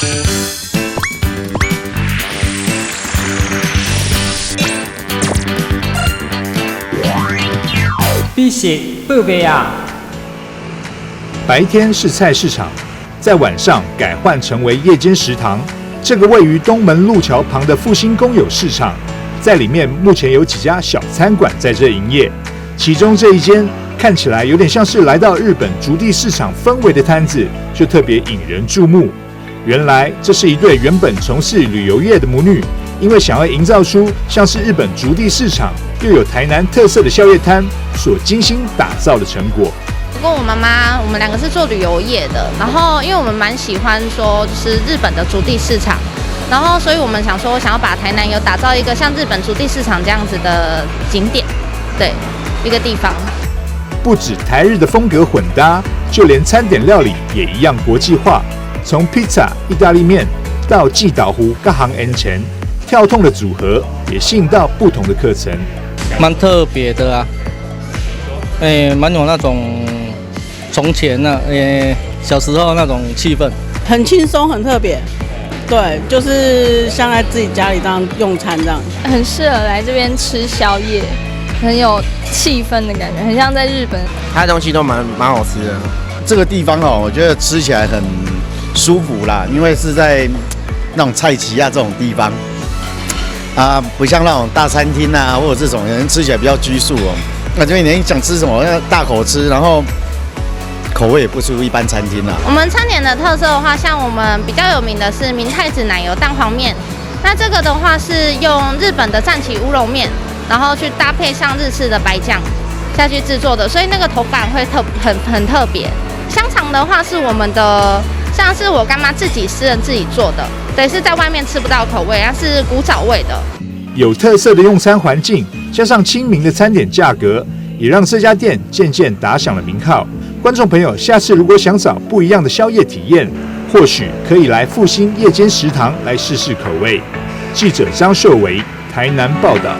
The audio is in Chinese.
美食报备啊！白天是菜市场，在晚上改换成为夜间食堂。这个位于东门路桥旁的复兴公有市场，在里面目前有几家小餐馆在这营业，其中这一间看起来有点像是来到日本竹地市场氛围的摊子，就特别引人注目。原来这是一对原本从事旅游业的母女，因为想要营造出像是日本竹地市场又有台南特色的宵夜摊所精心打造的成果。我跟我妈妈，我们两个是做旅游业的，然后因为我们蛮喜欢说就是日本的竹地市场，然后所以我们想要把台南有打造一个像日本竹地市场这样子的景点，对，一个地方。不止台日的风格混搭，就连餐点料理也一样国际化，从披萨、意大利面到季岛湖、各行恩前，跳动的组合也吸引到不同的课程，蛮特别的啊，蛮有那种从前小时候那种气氛，很轻松，很特别。对，就是像在自己家里这样用餐这样，很适合来这边吃宵夜，很有气氛的感觉，很像在日本。它的东西都蛮好吃的。这个地方我觉得吃起来很舒服啦，因为是在那种菜市啊这种地方啊，不像那种大餐厅啊，或者这种人吃起来比较拘束哦。那这边你想吃什么，要大口吃，然后口味也不输一般餐厅啦。我们餐点的特色的话，像我们比较有名的是明太子奶油蛋黄面，那这个的话是用日本的战旗乌龙面，然后去搭配上日式的白酱下去制作的，所以那个口感会很特别。香肠的话是我们的，像是我干妈自己私人自己做的，对，是在外面吃不到口味，它是古早味的。有特色的用餐环境，加上亲民的餐点价格，也让这家店渐渐打响了名号。观众朋友，下次如果想找不一样的宵夜体验，或许可以来复兴夜间食堂来试试口味。记者张秀维，台南报道。